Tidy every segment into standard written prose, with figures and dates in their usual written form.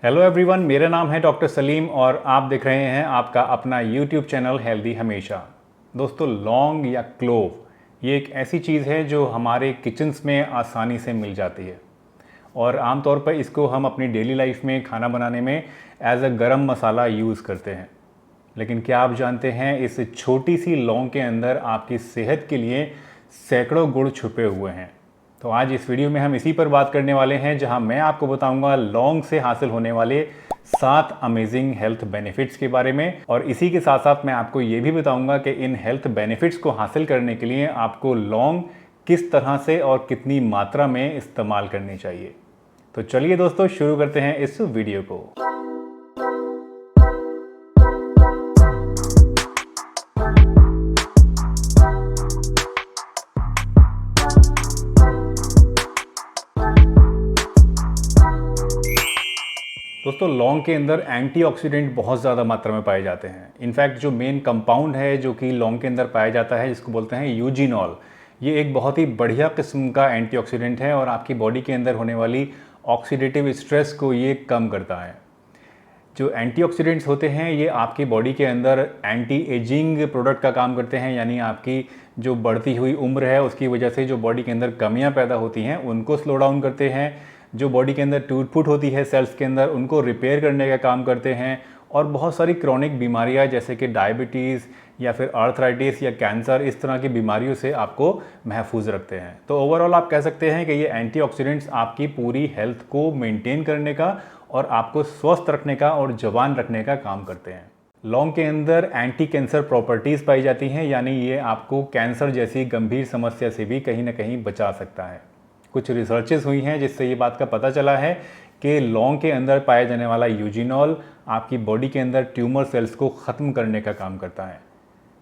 Hello everyone, मेरा नाम है डॉक्टर सलीम और आप देख रहे हैं आपका अपना यूट्यूब चैनल हेल्दी हमेशा। दोस्तों, लौंग या क्लोव ये एक ऐसी चीज़ है जो हमारे किचन्स में आसानी से मिल जाती है और आमतौर पर इसको हम अपनी डेली लाइफ में खाना बनाने में एज अ गरम मसाला यूज़ करते हैं। लेकिन क्या आप जानते हैं इस छोटी सी लौंग के अंदर आपकी सेहत के लिए सैकड़ों गुण छुपे हुए हैं। तो आज इस वीडियो में हम इसी पर बात करने वाले हैं, जहां मैं आपको बताऊंगा लौंग से हासिल होने वाले 7 अमेजिंग हेल्थ बेनिफिट्स के बारे में। और इसी के साथ साथ मैं आपको ये भी बताऊंगा कि इन हेल्थ बेनिफिट्स को हासिल करने के लिए आपको लौंग किस तरह से और कितनी मात्रा में इस्तेमाल करनी चाहिए। तो चलिए दोस्तों, शुरू करते हैं इस वीडियो को। दोस्तों, लौंग के अंदर एंटीऑक्सीडेंट बहुत ज़्यादा मात्रा में पाए जाते हैं। इनफैक्ट जो मेन कंपाउंड है जो कि लौंग के अंदर पाया जाता है, जिसको बोलते हैं यूजिनॉल, ये एक बहुत ही बढ़िया किस्म का एंटीऑक्सीडेंट है और आपकी बॉडी के अंदर होने वाली ऑक्सीडेटिव स्ट्रेस को ये कम करता है। जो एंटीऑक्सीडेंट्स होते हैं ये आपकी बॉडी के अंदर एंटी एजिंग प्रोडक्ट का काम करते हैं, यानी आपकी जो बढ़ती हुई उम्र है उसकी वजह से जो बॉडी के अंदर कमियां पैदा होती हैं उनको स्लो डाउन करते हैं। जो बॉडी के अंदर टूट फूट होती है सेल्स के अंदर, उनको रिपेयर करने का काम करते हैं। और बहुत सारी क्रॉनिक बीमारियां जैसे कि डायबिटीज़ या फिर आर्थराइटिस या कैंसर, इस तरह की बीमारियों से आपको महफूज रखते हैं। तो ओवरऑल आप कह सकते हैं कि ये एंटीऑक्सीडेंट्स आपकी पूरी हेल्थ को मेंटेन करने का और आपको स्वस्थ रखने का और जवान रखने का काम करते हैं। लौंग के अंदर एंटी कैंसर प्रॉपर्टीज़ पाई जाती हैं, यानी ये आपको कैंसर जैसी गंभीर समस्या से भी कहीं ना कहीं बचा सकता है। कुछ रिसर्चेस हुई हैं जिससे ये बात का पता चला है कि लौंग के अंदर पाया जाने वाला यूजिनॉल आपकी बॉडी के अंदर ट्यूमर सेल्स को ख़त्म करने का काम करता है।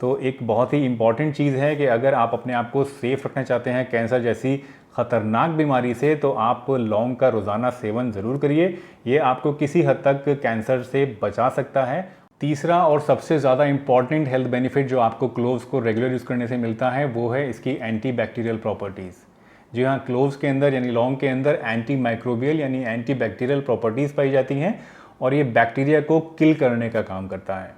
तो एक बहुत ही इम्पॉर्टेंट चीज़ है कि अगर आप अपने आप को सेफ़ रखना चाहते हैं कैंसर जैसी ख़तरनाक बीमारी से, तो आप लौंग का रोज़ाना सेवन ज़रूर करिए। ये आपको किसी हद तक कैंसर से बचा सकता है। तीसरा और सबसे ज़्यादा इम्पॉर्टेंट हेल्थ बेनिफिट जो आपको क्लोव्स को रेगुलर यूज़ करने से मिलता है वो है इसकी एंटी बैक्टीरियल प्रॉपर्टीज़। जी हाँ, क्लोव्स के अंदर यानी लौंग के अंदर एंटी माइक्रोबियल यानी एंटी बैक्टीरियल प्रॉपर्टीज़ पाई जाती हैं और ये बैक्टीरिया को किल करने का काम करता है।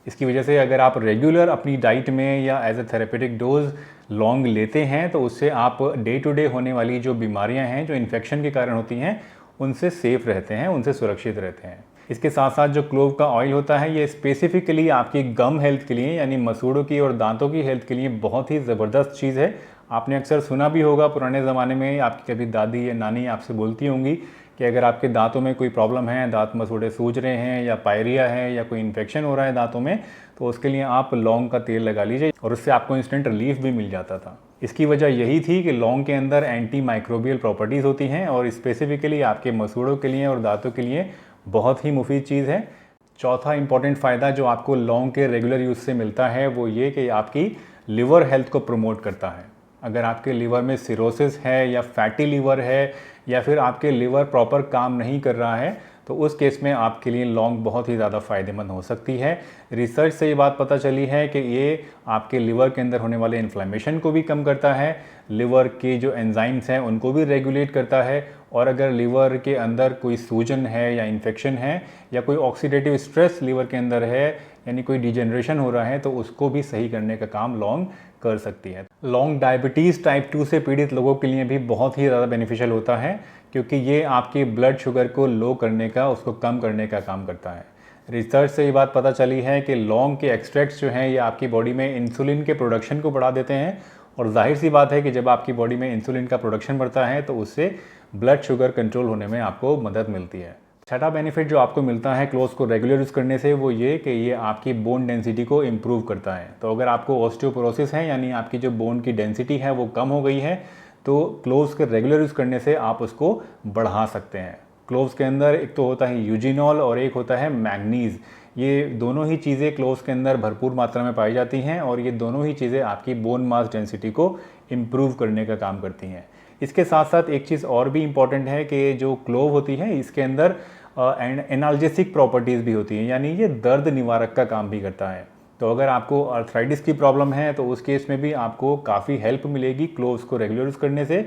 इसकी वजह से अगर आप रेगुलर अपनी डाइट में या एज ए थेरेपेटिक डोज लौंग लेते हैं तो उससे आप डे टू डे होने वाली जो बीमारियां हैं, जो इन्फेक्शन के कारण होती हैं, उनसे सेफ रहते हैं, उनसे सुरक्षित रहते हैं। इसके साथ साथ जो क्लोव का ऑयल होता है ये स्पेसिफिकली आपकी गम हेल्थ के लिए यानी मसूड़ों की और दांतों की हेल्थ के लिए बहुत ही ज़बरदस्त चीज़ है। आपने अक्सर सुना भी होगा, पुराने ज़माने में आपकी कभी दादी या नानी आपसे बोलती होंगी कि अगर आपके दांतों में कोई प्रॉब्लम है, दांत मसूड़े सूज रहे हैं या पायरिया है या कोई इन्फेक्शन हो रहा है दांतों में, तो उसके लिए आप लौंग का तेल लगा लीजिए और उससे आपको इंस्टेंट रिलीफ भी मिल जाता था। इसकी वजह यही थी कि लौंग के अंदर एंटी माइक्रोबियल प्रॉपर्टीज़ होती हैं और स्पेसिफिकली आपके मसूड़ों के लिए और दांतों के लिए बहुत ही मुफीद चीज़ है। चौथा इंपॉर्टेंट फ़ायदा जो आपको लौंग के रेगुलर यूज़ से मिलता है वो ये कि आपकी लिवर हेल्थ को प्रमोट करता है। अगर आपके लिवर में सिरोसिस है या फैटी लिवर है या फिर आपके लिवर प्रॉपर काम नहीं कर रहा है, तो उस केस में आपके लिए लौंग बहुत ही ज़्यादा फ़ायदेमंद हो सकती है। रिसर्च से ये बात पता चली है कि ये आपके लिवर के अंदर होने वाले इन्फ्लेमेशन को भी कम करता है, लिवर के जो एंजाइम्स हैं उनको भी रेगुलेट करता है, और अगर लिवर के अंदर कोई सूजन है या इन्फेक्शन है या कोई ऑक्सीडेटिव स्ट्रेस लिवर के अंदर है यानी कोई डिजेनरेशन हो रहा है, तो उसको भी सही करने का काम लौंग कर सकती है। लौंग डायबिटीज़ टाइप 2 से पीड़ित लोगों के लिए भी बहुत ही ज़्यादा बेनिफिशियल होता है, क्योंकि ये आपके ब्लड शुगर को लो करने का, उसको कम करने का काम करता है। रिसर्च से ये बात पता चली है कि लौंग के एक्सट्रैक्ट्स जो हैं ये आपकी बॉडी में इंसुलिन के प्रोडक्शन को बढ़ा देते हैं, और जाहिर सी बात है कि जब आपकी बॉडी में इंसुलिन का प्रोडक्शन बढ़ता है तो उससे ब्लड शुगर कंट्रोल होने में आपको मदद मिलती है। छठा बेनिफिट जो आपको मिलता है क्लोव्स को रेगुलर यूज़ करने से वो ये कि ये आपकी बोन डेंसिटी को इम्प्रूव करता है। तो अगर आपको ऑस्टियोपोरोसिस है यानी आपकी जो बोन की डेंसिटी है वो कम हो गई है, तो क्लोव्स के रेगुलर यूज़ करने से आप उसको बढ़ा सकते हैं। क्लोव्स के अंदर एक तो होता है यूजिनॉल और एक होता है मैग्नीज़। ये दोनों ही चीज़ें क्लोव्स के अंदर भरपूर मात्रा में पाई जाती हैं और ये दोनों ही चीज़ें आपकी बोन मास डेंसिटी को इम्प्रूव करने का काम करती हैं। इसके साथ साथ एक चीज़ और भी इम्पॉर्टेंट है कि जो क्लोव होती है इसके अंदर एनाल्जेसिक प्रॉपर्टीज़ भी होती हैं, यानी ये दर्द निवारक का काम भी करता है। तो अगर आपको आर्थराइटिस की प्रॉब्लम है तो उस केस में भी आपको काफ़ी हेल्प मिलेगी क्लोव्स को रेगुलर यूज़ करने से।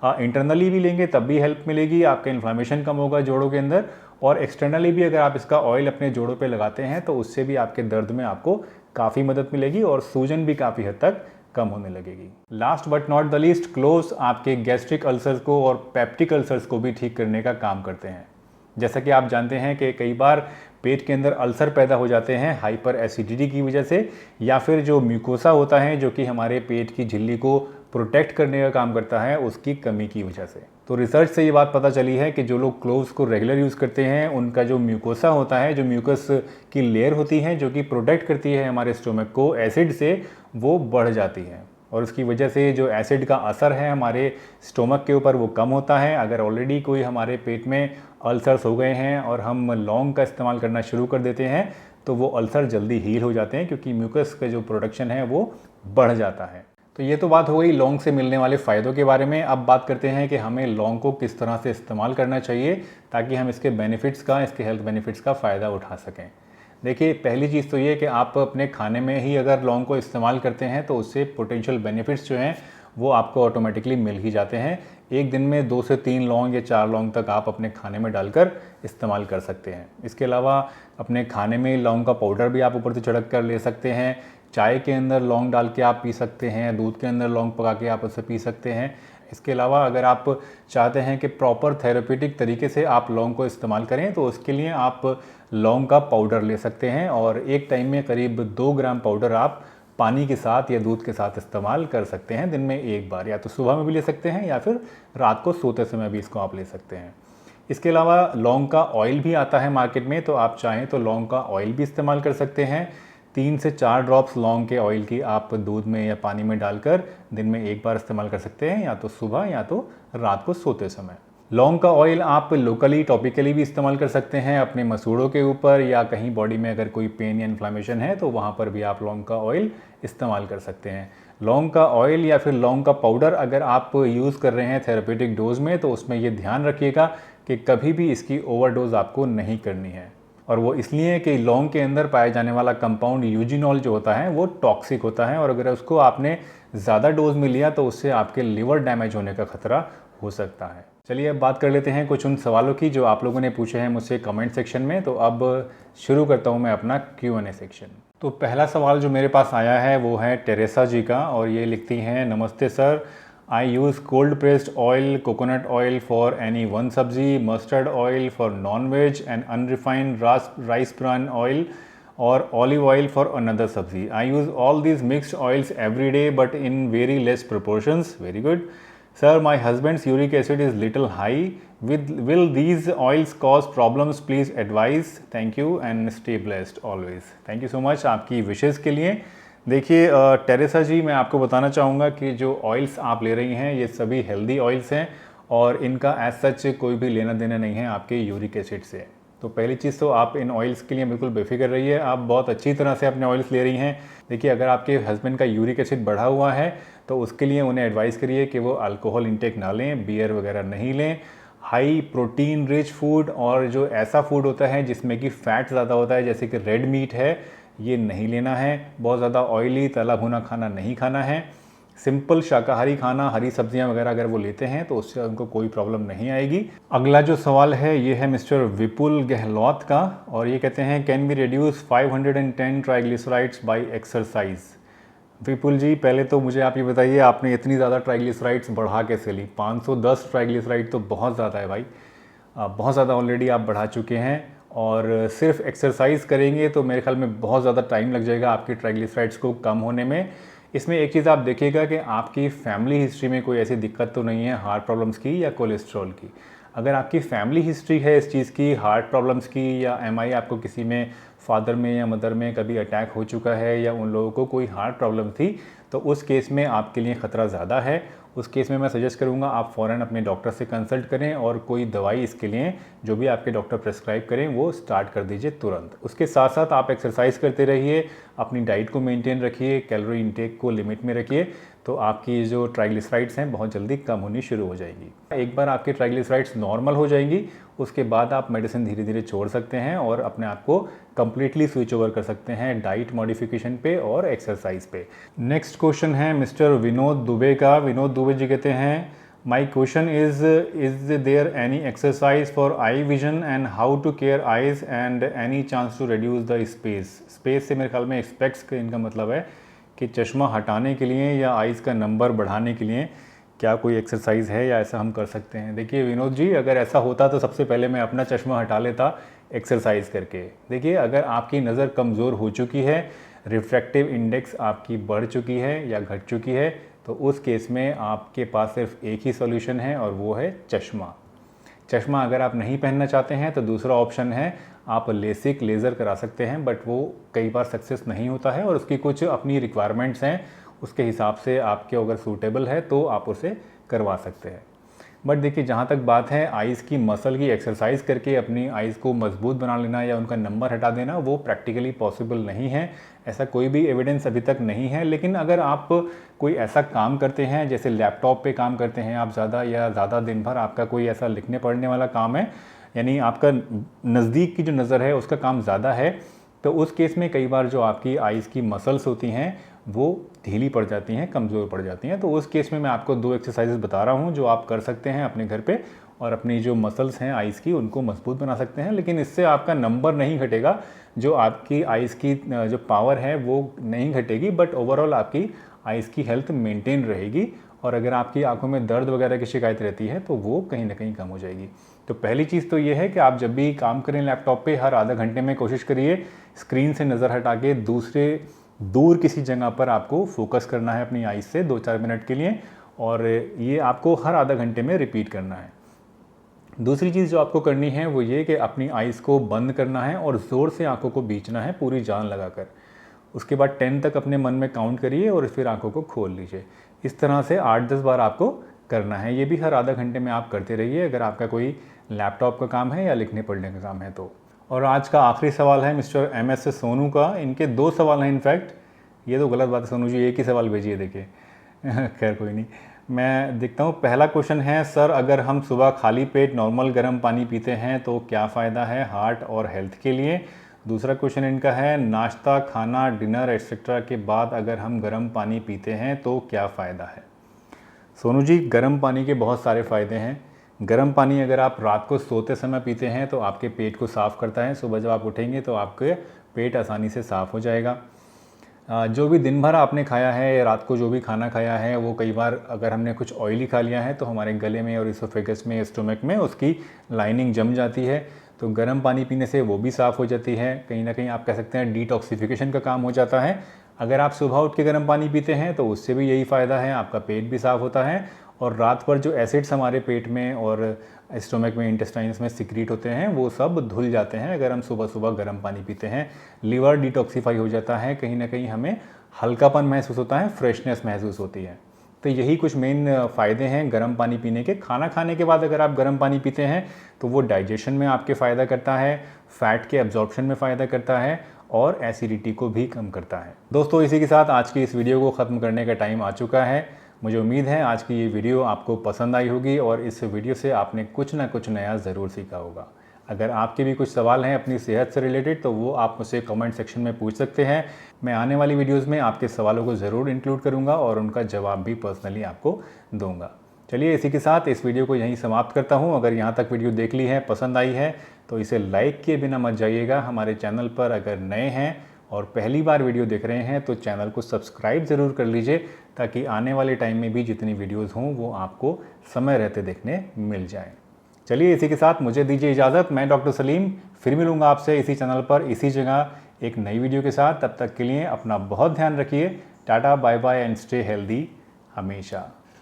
इंटरनली भी लेंगे तब भी हेल्प मिलेगी, आपका इन्फ्लेमेशन कम होगा जोड़ों के अंदर, और एक्सटर्नली भी अगर आप इसका ऑयल अपने जोड़ों पे लगाते हैं तो उससे भी आपके दर्द में आपको काफ़ी मदद मिलेगी और सूजन भी काफ़ी हद तक कम होने लगेगी। Last but not the least, cloves आपके गैस्ट्रिक अल्सर्स को और पेप्टिक अल्सर्स को भी ठीक करने का काम करते हैं। जैसा कि आप जानते हैं कि कई बार पेट के अंदर अल्सर पैदा हो जाते हैं हाइपर एसिडिटी की वजह से, या फिर जो म्यूकोसा होता है जो कि हमारे पेट की झिल्ली को प्रोटेक्ट करने का काम करता है, उसकी कमी की वजह से। तो रिसर्च से ये बात पता चली है कि जो लोग क्लोव्स को रेगुलर यूज़ करते हैं उनका जो म्यूकोसा होता है, जो म्यूकस की लेयर होती है जो कि प्रोटेक्ट करती है हमारे स्टोमक को एसिड से, वो बढ़ जाती है और उसकी वजह से जो एसिड का असर है हमारे स्टोमक के ऊपर वो कम होता है। अगर ऑलरेडी कोई हमारे पेट में अल्सर्स हो गए हैं और हम लौंग का इस्तेमाल करना शुरू कर देते हैं तो वो अल्सर जल्दी हील हो जाते हैं, क्योंकि म्यूकस का जो प्रोडक्शन है वो बढ़ जाता है। तो ये तो बात हो गई लौंग से मिलने वाले फ़ायदों के बारे में। अब बात करते हैं कि हमें लौंग को किस तरह से इस्तेमाल करना चाहिए ताकि हम इसके बेनिफिट्स का, इसके हेल्थ बेनिफिट्स का फ़ायदा उठा सकें। देखिए, पहली चीज़ तो ये कि आप अपने खाने में ही अगर लौंग को इस्तेमाल करते हैं तो उससे पोटेंशियल बेनिफिट्स जो हैं वो आपको ऑटोमेटिकली मिल ही जाते हैं। एक दिन में 2 से 3 लौंग या 4 लौंग तक आप अपने खाने में डालकर इस्तेमाल कर सकते हैं। इसके अलावा अपने खाने में लौंग का पाउडर भी आप ऊपर से छिड़क कर ले सकते हैं। चाय के अंदर लौंग डाल के आप पी सकते हैं, दूध के अंदर लौंग पका के आप उसे पी सकते हैं। इसके अलावा अगर आप चाहते हैं कि प्रॉपर थेरेप्यूटिक तरीके से आप लौंग को इस्तेमाल करें तो उसके लिए आप लौंग का पाउडर ले सकते हैं और एक टाइम में करीब 2 ग्राम पाउडर आप पानी के साथ या दूध के साथ इस्तेमाल कर सकते हैं दिन में एक बार। या तो सुबह में भी ले सकते हैं या फिर रात को सोते समय भी इसको आप ले सकते हैं। इसके अलावा लौंग का ऑयल भी आता है मार्केट में, तो आप चाहें तो लौंग का ऑयल भी इस्तेमाल कर सकते हैं। 3 से 4 ड्रॉप्स लौंग के ऑयल की आप दूध में या पानी में डालकर दिन में एक बार इस्तेमाल कर सकते हैं, या तो सुबह या तो रात को सोते समय। लौंग का ऑयल आप लोकली टॉपिकली भी इस्तेमाल कर सकते हैं अपने मसूड़ों के ऊपर, या कहीं बॉडी में अगर कोई पेन या इन्फ्लेमेशन है तो वहाँ पर भी आप लौंग का ऑयल इस्तेमाल कर सकते हैं। लौंग का ऑयल या फिर लौंग का पाउडर अगर आप यूज़ कर रहे हैं थेरेपेटिक डोज में तो उसमें ये ध्यान रखिएगा कि कभी भी इसकी ओवरडोज आपको नहीं करनी है। और वो इसलिए कि लौंग के अंदर पाया जाने वाला कंपाउंड यूजिनॉल जो होता है वो टॉक्सिक होता है, और अगर उसको आपने ज़्यादा डोज में लिया तो उससे आपके लिवर डैमेज होने का खतरा हो सकता है। चलिए अब बात कर लेते हैं कुछ उन सवालों की जो आप लोगों ने पूछे हैं मुझसे कमेंट सेक्शन में। तो अब शुरू करता हूँ मैं अपना Q&A सेक्शन। तो पहला सवाल जो मेरे पास आया है वो है टेरेसा जी का, और ये लिखती हैं, नमस्ते sir, I use cold pressed oil, coconut oil for any one sabzi, mustard oil for non-veg, and unrefined rice bran oil or olive oil for another sabzi. I use all these mixed oils every day but in very less proportions. Very good. Sir, my husband's uric acid is little high. Will these oils cause problems? Please advise. Thank you and stay blessed always. Thank you so much आपकी विशेष के लिए। देखिए Teresa जी, मैं आपको बताना चाहूँगा कि जो ऑयल्स आप ले रही हैं ये सभी हेल्दी ऑयल्स हैं और इनका एज सच कोई भी लेना देना नहीं है आपके यूरिक एसिड से। तो पहली चीज़ तो आप इन ऑयल्स के लिए बिल्कुल बेफिक्र रहिए, आप बहुत अच्छी तरह से अपने ऑयल्स ले रही हैं। देखिए, अगर आपके हस्बैंड का यूरिक एसिड बढ़ा हुआ है तो उसके लिए उन्हें एडवाइस करिए कि वो अल्कोहल इंटेक ना लें, बियर वगैरह नहीं लें। हाई प्रोटीन रिच फूड और जो ऐसा फूड होता है जिसमें कि फ़ैट ज़्यादा होता है जैसे कि रेड मीट है, ये नहीं लेना है। बहुत ज़्यादा ऑयली तला भुना खाना नहीं खाना है। सिंपल शाकाहारी खाना, हरी सब्जियां वगैरह अगर वो लेते हैं तो उससे उनको कोई प्रॉब्लम नहीं आएगी। अगला जो सवाल है ये है मिस्टर विपुल गहलोत का, और ये कहते हैं, can be reduce 510 triglycerides by exercise. Vipul ji, पहले तो मुझे आप ये बताइए, आपने इतनी ज़्यादा ट्राइग्लिसराइड्स बढ़ा कैसे ली? 510 ट्राइग्लिसराइड तो बहुत ज़्यादा है भाई, बहुत ज़्यादा ऑलरेडी आप बढ़ा चुके हैं। और सिर्फ एक्सरसाइज करेंगे तो मेरे ख्याल में बहुत ज़्यादा टाइम लग जाएगा आपकी ट्राइग्लिसराइड्स को कम होने में। इसमें एक चीज़ आप देखिएगा कि आपकी फैमिली हिस्ट्री में कोई ऐसी दिक्कत तो नहीं है हार्ट प्रॉब्लम्स की या कोलेस्ट्रॉल की। अगर आपकी फैमिली हिस्ट्री है इस चीज़ की, हार्ट प्रॉब्लम्स की, या एमआई आपको किसी में फादर में या मदर में कभी अटैक हो चुका है या उन लोगों को कोई हार्ट प्रॉब्लम थी, तो उस केस में आपके लिए ख़तरा ज़्यादा है। उस केस में मैं सजेस्ट करूंगा आप फ़ौरन अपने डॉक्टर से कंसल्ट करें और कोई दवाई इसके लिए जो भी आपके डॉक्टर प्रेस्क्राइब करें वो स्टार्ट कर दीजिए तुरंत। उसके साथ साथ आप एक्सरसाइज करते रहिए, अपनी डाइट को मेंटेन रखिए, कैलोरी इंटेक को लिमिट में रखिए, तो आपकी जो ट्राइग्लिसराइड्स हैं बहुत जल्दी कम होनी शुरू हो जाएगी। एक बार आपकी ट्राइग्लिसराइड्स नॉर्मल हो जाएंगी उसके बाद आप मेडिसिन धीरे धीरे छोड़ सकते हैं और अपने आप को कंप्लीटली स्विच ओवर कर सकते हैं डाइट मॉडिफिकेशन पे और एक्सरसाइज पे। नेक्स्ट क्वेश्चन है मिस्टर विनोद दुबे का। विनोद दुबे जी कहते हैं, my question is there any exercise for eye vision and how to care eyes and any chance to reduce the space से मेरे ख्याल में एक्सपेक्ट्स का इनका मतलब है कि चश्मा हटाने के लिए या आइज़ का नंबर बढ़ाने के लिए क्या कोई एक्सरसाइज है या ऐसा हम कर सकते हैं। देखिए विनोद जी, अगर ऐसा होता तो सबसे पहले मैं अपना चश्मा हटा लेता एक्सरसाइज करके। देखिए अगर आपकी नज़र कमज़ोर हो चुकी है, रिफ्रैक्टिव इंडेक्स आपकी बढ़ चुकी है या घट चुकी है, तो उस केस में आपके पास सिर्फ एक ही सॉल्यूशन है और वो है चश्मा। चश्मा अगर आप नहीं पहनना चाहते हैं तो दूसरा ऑप्शन है आप लेसिक लेज़र करा सकते हैं, बट वो कई बार सक्सेस नहीं होता है और उसकी कुछ अपनी रिक्वायरमेंट्स हैं, उसके हिसाब से आपके अगर सूटेबल है तो आप उसे करवा सकते हैं। बट देखिए जहाँ तक बात है आइज़ की मसल की एक्सरसाइज करके अपनी आइज़ को मजबूत बना लेना या उनका नंबर हटा देना, वो प्रैक्टिकली पॉसिबल नहीं है, ऐसा कोई भी एविडेंस अभी तक नहीं है। लेकिन अगर आप कोई ऐसा काम करते हैं जैसे लैपटॉप पे काम करते हैं आप ज़्यादा या ज़्यादा दिन भर आपका कोई ऐसा लिखने पढ़ने वाला काम है, यानी आपका नज़दीक की जो नज़र है उसका काम ज़्यादा है, तो उस केस में कई बार जो आपकी आइज़ की मसल्स होती हैं वो ढीली पड़ जाती हैं, कमज़ोर पड़ जाती हैं। तो उस केस में मैं आपको 2 एक्सरसाइजेस बता रहा हूँ जो आप कर सकते हैं अपने घर पे और अपनी जो मसल्स हैं आइज़ की उनको मजबूत बना सकते हैं। लेकिन इससे आपका नंबर नहीं घटेगा, जो आपकी आइज़ की जो पावर है वो नहीं घटेगी, बट ओवरऑल आपकी आइज़ की हेल्थ मेंटेन रहेगी। और अगर आपकी आंखों में दर्द वगैरह की शिकायत रहती है तो वो कहीं ना कहीं कम हो जाएगी। तो पहली चीज़ तो ये है कि आप जब भी काम करें लैपटॉप पे हर आधा घंटे में कोशिश करिए स्क्रीन से नज़र हटा के दूर किसी जगह पर आपको फोकस करना है अपनी आइज़ से 2-4 मिनट के लिए, और ये आपको हर आधा घंटे में रिपीट करना है। दूसरी चीज़ जो आपको करनी है वो ये कि अपनी आइज़ को बंद करना है और ज़ोर से आंखों को बीचना है पूरी जान लगाकर। उसके बाद 10 तक अपने मन में काउंट करिए और फिर आंखों को खोल लीजिए। इस तरह से 8-10 बार आपको करना है। ये भी हर आधा घंटे में आप करते रहिए अगर आपका कोई लैपटॉप का काम है या लिखने पढ़ने का काम है तो। और आज का आखिरी सवाल है मिस्टर MS से सोनू का। इनके 2 सवाल हैं इनफैक्ट, ये तो गलत बात है सोनू जी, एक ही सवाल भेजिए देखिए। खैर कोई नहीं, मैं देखता हूँ। पहला क्वेश्चन है, सर अगर हम सुबह खाली पेट नॉर्मल गर्म पानी पीते हैं तो क्या फ़ायदा है हार्ट और हेल्थ के लिए। दूसरा क्वेश्चन इनका है, नाश्ता खाना डिनर एक्सेट्रा के बाद अगर हम गर्म पानी पीते हैं तो क्या फ़ायदा है। सोनू जी, गर्म पानी के बहुत सारे फ़ायदे हैं। गर्म पानी अगर आप रात को सोते समय पीते हैं तो आपके पेट को साफ़ करता है, सुबह जब आप उठेंगे तो आपके पेट आसानी से साफ़ हो जाएगा। जो भी दिन भर आपने खाया है या रात को जो भी खाना खाया है वो कई बार अगर हमने कुछ ऑयली खा लिया है तो हमारे गले में और इसोफेगस में, स्टोमक में उसकी लाइनिंग जम जाती है, तो गर्म पानी पीने से वो भी साफ़ हो जाती है। कहीं ना कहीं आप कह सकते हैं डिटॉक्सिफिकेशन का काम हो जाता है। अगर आप सुबह उठ के गर्म पानी पीते हैं तो उससे भी यही फ़ायदा है, आपका पेट भी साफ़ होता है और रात भर जो एसिड्स हमारे पेट में और स्टोमक में, इंटेस्टाइन्स में सिक्रीट होते हैं वो सब धुल जाते हैं अगर हम सुबह सुबह गर्म पानी पीते हैं। लिवर डिटॉक्सीफाई हो जाता है, कहीं ना कहीं हमें हल्कापन महसूस होता है, फ्रेशनेस महसूस होती है। तो यही कुछ मेन फ़ायदे हैं गर्म पानी पीने के। खाना खाने के बाद अगर आप गर्म पानी पीते हैं तो वो डाइजेशन में आपके फ़ायदा करता है, फ़ैट के एब्जॉर्प्शन में फ़ायदा करता है और एसिडिटी को भी कम करता है। दोस्तों, इसी के साथ आज की इस वीडियो को ख़त्म करने का टाइम आ चुका है। मुझे उम्मीद है आज की ये वीडियो आपको पसंद आई होगी और इस वीडियो से आपने कुछ ना कुछ नया ज़रूर सीखा होगा। अगर आपके भी कुछ सवाल हैं अपनी सेहत से रिलेटेड तो वो आप मुझसे कमेंट सेक्शन में पूछ सकते हैं। मैं आने वाली वीडियोस में आपके सवालों को ज़रूर इंक्लूड करूंगा और उनका जवाब भी पर्सनली आपको दूंगा। चलिए, इसी के साथ इस वीडियो को यहीं समाप्त करता हूं। अगर यहाँ तक वीडियो देख ली है, पसंद आई है तो इसे लाइक किए बिना मत जाइएगा। हमारे चैनल पर अगर नए हैं और पहली बार वीडियो देख रहे हैं तो चैनल को सब्सक्राइब ज़रूर कर लीजिए ताकि आने वाले टाइम में भी जितनी वीडियोस हों वो आपको समय रहते देखने मिल जाएं। चलिए, इसी के साथ मुझे दीजिए इजाज़त। मैं डॉक्टर सलीम फिर मिलूंगा आपसे इसी चैनल पर इसी जगह एक नई वीडियो के साथ। तब तक के लिए अपना बहुत ध्यान रखिए। Tata, bye bye and stay healthy हमेशा।